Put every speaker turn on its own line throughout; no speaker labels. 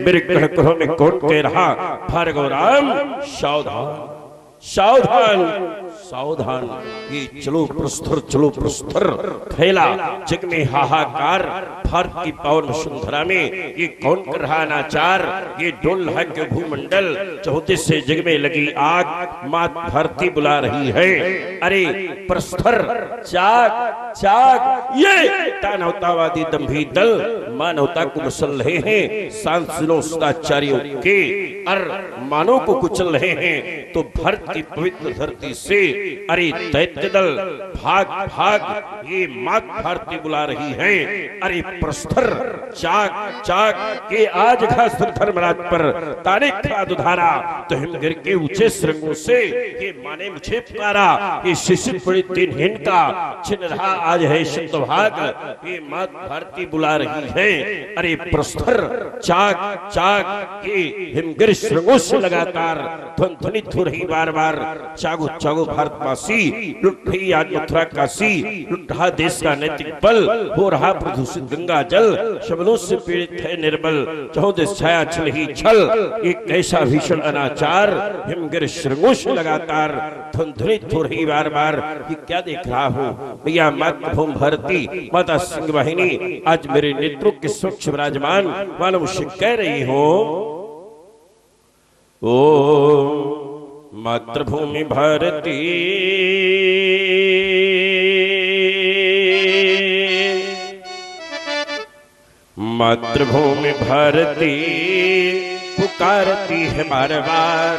मेरे कणकों में कौन कह रहा भार्गव राम सावधान सावधान सावधान। ये चलो प्रस्तर फैला जग में हाहाकार। भारत की पावन वसुंधरा में ये कौन कर रहा अनाचार। ये डोल रहा के भूमंडल चौतीस से जग में लगी आग। मात भारती बुला रही है अरे प्रस्तर जाग जाग। ये दानवतावादी दंभी दल मानवता को मसल रहे हैं। सांसलों सदाचारियों के और मानव को कुचल रहे हैं। तो भारत की पवित्र धरती से अरे दैत्य दल भाग भाग। ये मात भारती बुला रही है अरे प्रस्तर चाक चाक। के आज घास धर्मराज पर ताने खा दुधारा। तो हिमगिर के ऊंचे श्रृंगों से ये माने मुझे पुकारा। ये शिशिर पड़ी दिनहीन का छिन रहा आज है शतभाग। ये मात भारती बुला रही है अरे प्रस्तर चाक चाक। ये हिमगिर श्रृंगों से लगातार ध्वनित हो रही बार बार। चागो चागो भारतवासी लुट रही आज मथुरा काशी। लुट रहा देश का नैतिक बल हो रहा प्रदूषित गंगा जल। शब्दों से पीड़ित है निर्बल चौदह छाया छल ही छल। एक ऐसा भीषण अनाचार हिमगिर श्रृंगों से लगातार ध्वनित हो रही बार बार। ये क्या देख रहा हूँ भैया मातृभूमि भारती माता सिंह वाहिनी आज मेरे नेत्रों के स्वच्छ विराजमान। मानो मुझसे कह रही हो ओ मातृभूमि भारती मातृभूमि भारती पुकारती है बार बार।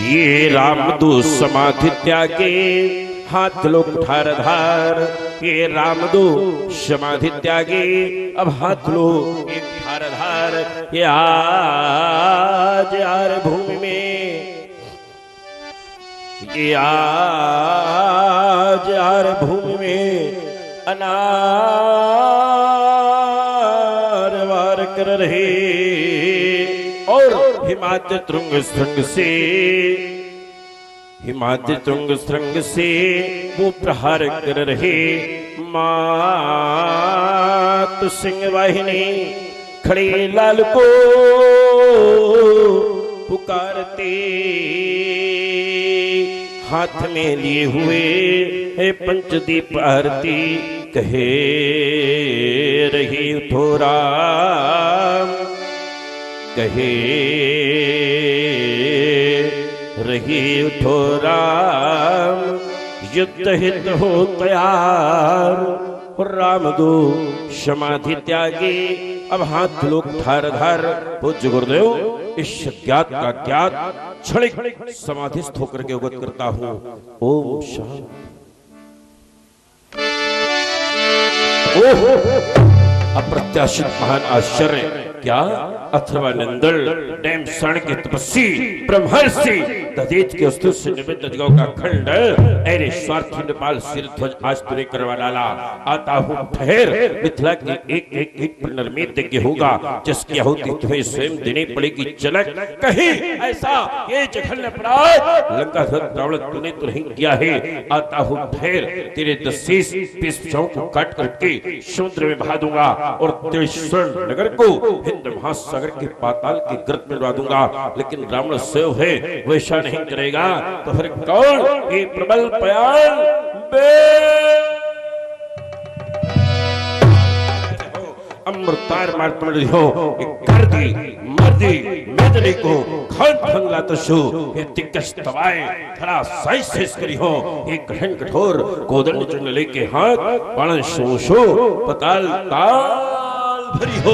ये रामदूत समाधि त्यागे हाथ लोग ठार धार। ये रामदूत समाधि त्यागे अब हाथ लोग एक ठार धार। ये आज यार भूमि में ये आज यार भूमि में अनार वार कर रहे। और हिमाचल तुंग श्रृंग से हिमाद्री तुंग श्रृंग से वो प्रहार कर रहे। मात सिंह वाहिनी खड़े लाल को पुकारते। हाथ में लिए हुए है पंचदीप आरती। कहे रही उठो राम कहे रही उठो राम। युद्ध हित हो तैयार। रामदूत समाधि त्यागी अब हाथ लोग ठार धार। पूज्य गुरुदेव इस ज्ञात का ज्ञात क्षणिक समाधिस्थ होकर के अवगत करता हूँ। ओम शांति। ओहो अप्रत्याशित महान आश्चर्य क्या अथर्वानंदन डैम शरण के तपस्वी ब्रह्मर्षि दधीच के अस्त्र से निमित्त जगह का खंड अरे स्वार्थी नेपाल सिर ध्वज आज तुरे करवा डाला। आता हूँ ठहर मिथिला की एक एक एक पर निर्मित यज्ञ होगा जिसकी आहुति तुम्हें स्वयं देनी पड़ेगी। जनक कहीं ऐसा ये जघन्य अपराध लंका रावण तूने तो नहीं किया है। आता हूँ ठहर तेरे 10 पिस्पशों को काट करके समुद्र में बहा दूंगा और तेरे स्वर्ण नगर को हिंद महासागर के पाताल की गर्त में डुबा दूंगा। लेकिन रावण सेव है वैसा नहीं करेगा तो फिर कौन। ये प्रबल पयाल अमृतार मार पड़ हो कर दी मर्दी मेदनी को खंड खंगला तो शो ये तिकस तवाए खरा साइज सेस करी हो। एक घन कठोर कोदंड चुन लेके हाथ पालन शो शो पताल ताल भरी हो।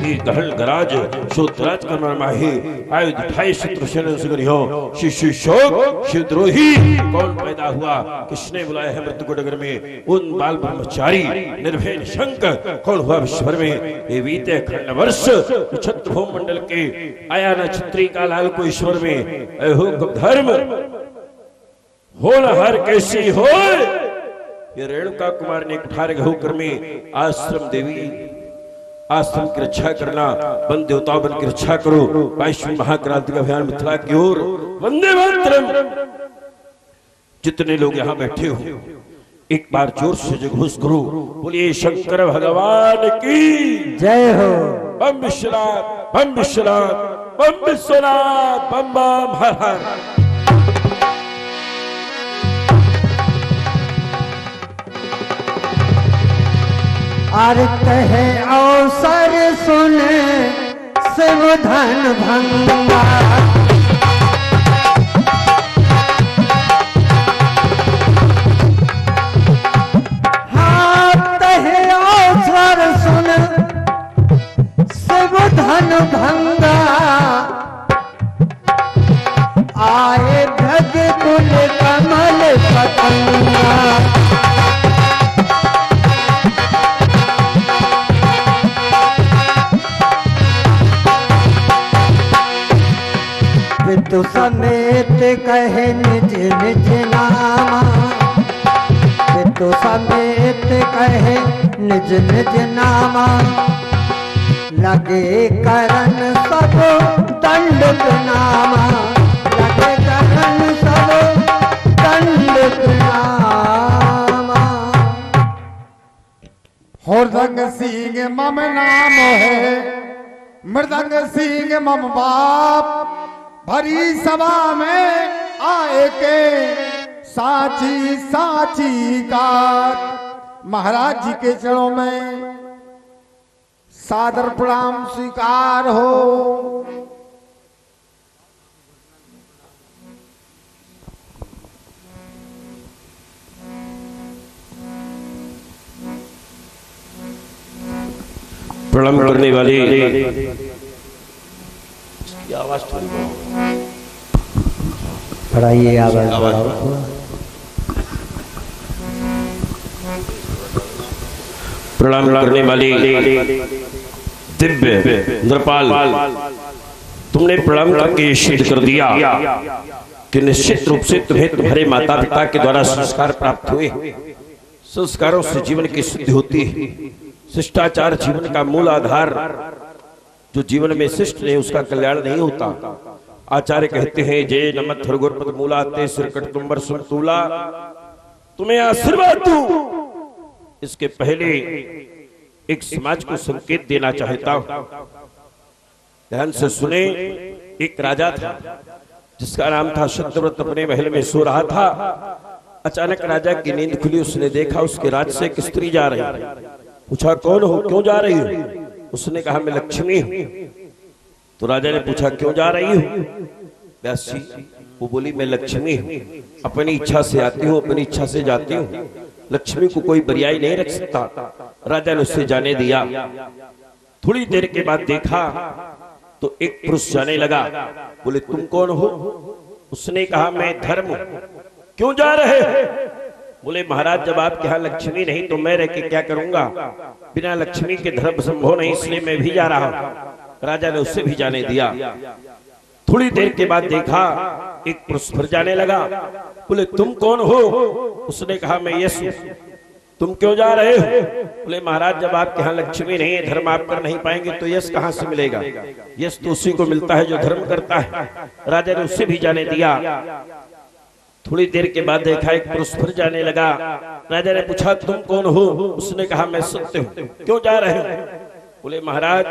ये गहल गराज शोतराज का माही आयुध उठाए शत्रुसेन से करी हो। शिशु शोक शिवद्रोही कौन पैदा हुआ किसने बुलाया है मृत्यु को डगर में। उन बाल ब्रह्मचारी निर्भय निशंक कौन हुआ विश्वर में। ये बीते खंड वर्ष छत्र भूम मंडल के आया न छत्री का लाल को ईश्वर में। अहो धर्म हो न हर कैसी हो। ये रेणुका कुमार ने कुठार होकर में आश्रम देवी आश्रम की रक्षा करना। बन देवताओं बन की रक्षा करो। 22वीं महाक्रांति का अभियान मिथिला की ओर। वंदे मातरम। जितने लोग यहाँ बैठे हो एक बार जोर से जयघोष करो, बोलिए शंकर भगवान की
जय हो।
बम विश्वनाथ, बम विश्वनाथ, बम विश्वनाथ, बम बम हर हर।
और कहे अवसर सुन शिव धन भंगा, हाँ कहे अवसर सुन शिव धन भंगा, आए भग कुल कमल पतंगा। पितु समेत कहे निज निज नामा, पितु समेत कहे निज निज नामा, लगे करन सब दंड नामा, लगे करन सब दंड नामा।
हुरदंग सिंह मम नाम है, मृदंग सिंह मम बाप, भरी सभा में आए के साची साची का। महाराज जी के चरणों में सादर प्रणाम स्वीकार हो।
प्रणाम करने वाली आवाज
बढ़ाइए आवाज।
प्रणाम करने वाली दिव्य नृपाल, तुमने प्रणाम करके सिद्ध कर दिया कि निश्चित रूप से तुम्हें तुम्हारे माता पिता के द्वारा संस्कार प्राप्त हुए। संस्कारों से जीवन की सिद्धि होती है। शिष्टाचार जीवन का मूल आधार, जो जीवन में शिष्ट नहीं उसका कल्याण नहीं होता। आचार्य कहते हैं जय नमः थुरगुरपद मूला ते सिरकट तुम्बर सुमतूला, तुम्हें आशीर्वाद दूं। इसके पहले एक समाज को संकेत देना चाहता हूं, ध्यान से सुने। एक राजा था जिसका नाम था सत्यव्रत, अपने महल में सो रहा था। अचानक राजा की नींद खुली, उसने देखा उसके राज से एक स्त्री जा रही। पूछा कौन हो, क्यों जा रही हो? उसने कहा मैं लक्ष्मी हूं। तो राजा ने पूछा क्यों जा रही हूं? व्यास जी, वो बोली मैं लक्ष्मी हूं, अपनी इच्छा से आती हूं, अपनी इच्छा से जाती हूं, लक्ष्मी को कोई बरियाई नहीं रख सकता। राजा ने उससे जाने दिया। थोड़ी देर के बाद देखा तो एक पुरुष जाने लगा। बोले तुम कौन हो? उसने कहा मैं धर्म हूं। क्यों जा रहे हो? बोले महाराज जब आपके यहाँ लक्ष्मी नहीं तो मैं रह के क्या करूंगा, बिना लक्ष्मी के धर्म संभव नहीं, इसलिए मैं भी जा रहा हूं। राजा ने उससे भी जाने दिया। थोड़ी देर के बाद देखा एक पुरुष फिर जाने लगा। बोले तुम कौन हो? उसने कहा मैं यश हूं। तुम क्यों जा रहे हो? बोले महाराज जब आपके यहाँ लक्ष्मी नहीं है, धर्म आप कर नहीं पाएंगे तो यश कहां से मिलेगा? यश तो उसी को मिलता है जो धर्म करता है। राजा ने उससे भी जाने दिया। थोड़ी देर के बाद देखा एक पुरुष फिर जाने लगा। राजा ने पूछा तुम कौन हो? उसने कहा मैं सत्य हूं। क्यों जा रहे हो? बोले महाराज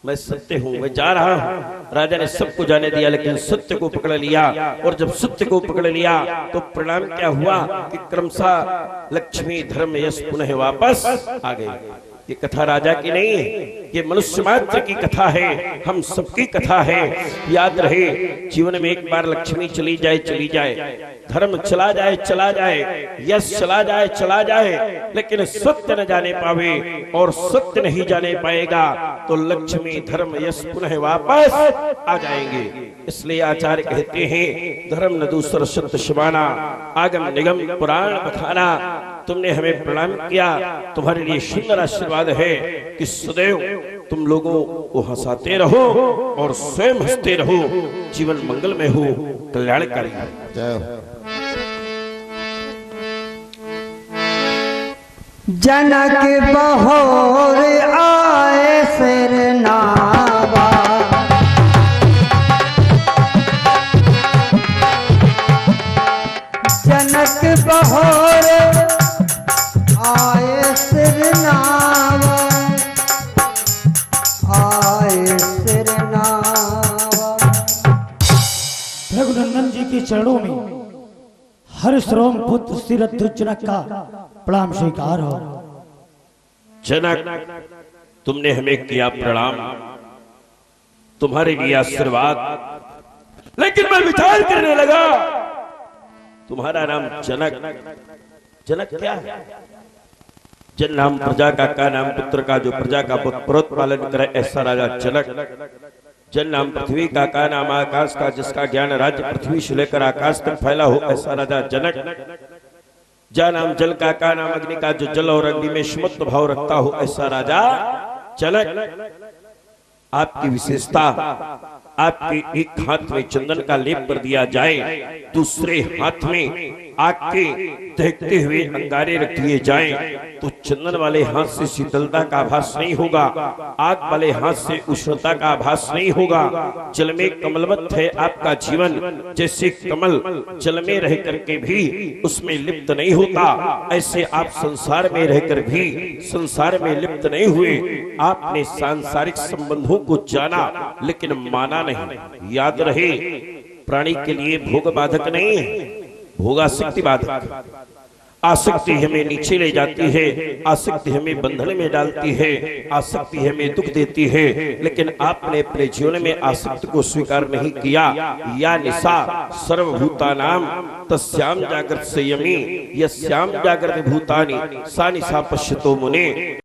मैं सत्य हूं, मैं जा रहा हूं। राजा ने सबको जाने दिया, लेकिन सत्य को पकड़ लिया। और जब सत्य को पकड़ लिया तो परिणाम क्या हुआ कि क्रमशः लक्ष्मी धर्म यश पुनः वापस आ गए। ये कथा राजा की नहीं है, ये मनुष्य मात्र की कथा है, हम सबकी कथा है। याद रहे जीवन में एक बार लक्ष्मी चली जाए चली जाए, धर्म चला जाए चला जाए, यश चला जाए चला जाए, लेकिन सत्य न जाने पावे और सत्य नहीं जाने पाएगा तो लक्ष्मी धर्म यश पुनः वापस आ जाएंगे। इसलिए आचार्य कहते हैं धर्म न दूसर सत्य शिवाना, आगम निगम पुराण बखाना। तुमने हमें प्रणाम किया, तुम्हारे लिए सुंदर आशीर्वाद है कि सदैव तुम लोगों को हंसाते रहो और स्वयं हंसते रहो, जीवन मंगलमय हो, कल्याणकारी हो।
जनक बहोर आए सिर नावा, जनक बहोर
चरणों में हर श्रोम पुत्र सिरध्वज जनक का प्रणाम स्वीकार हो।
जनक, तुमने हमें किया प्रणाम, तुम्हारे लिए आशीर्वाद, लेकिन मैं विचार करने लगा, तुम्हारा नाम जनक, जनक क्या है? जन नाम प्रजा का नाम पुत्र का, जो प्रजा का पुत्र पालन करे, ऐसा राजा जनक। जन नाम पृथ्वी का नाम आकाश का, जिसका ज्ञान राज्य पृथ्वी से लेकर आकाश तक फैला हो, ऐसा राजा जनक। जा नाम जल का नाम अग्नि का, जो जल और अग्नि में समुद्र भाव रखता हो, ऐसा राजा जनक। आपकी विशेषता, आपके एक हाथ में चंदन का लेप कर दिया जाए, दूसरे हाथ में आग के दहकते हुए अंगारे रख दिए जाएं, तो चंदन वाले हाथ से शीतलता का आभास नहीं होगा, आग वाले हाथ से उष्णता का आभास नहीं होगा। जल में कमलवत है आपका जीवन, जैसे कमल जल में रह करके भी उसमें लिप्त नहीं होता, ऐसे आप संसार में रहकर भी संसार में लिप्त नहीं हुए। आपने सांसारिक संबंधों को जाना, लेकिन माना नहीं। याद रहे, प्राणी के लिए भोग बाधक नहीं है, भोगासक्ति बाधक। आसक्ति हमें नीचे ले जाती है, आसक्ति हमें बंधन में डालती है, आसक्ति हमें दुख देती है, लेकिन आपने अपने जीवन में आसक्ति को स्वीकार नहीं किया। या निशा सर्वभूतानाम तस्याम जागृत संयमी, यस्याम जागृत भूतानि सा निशा पश्यतो मुने।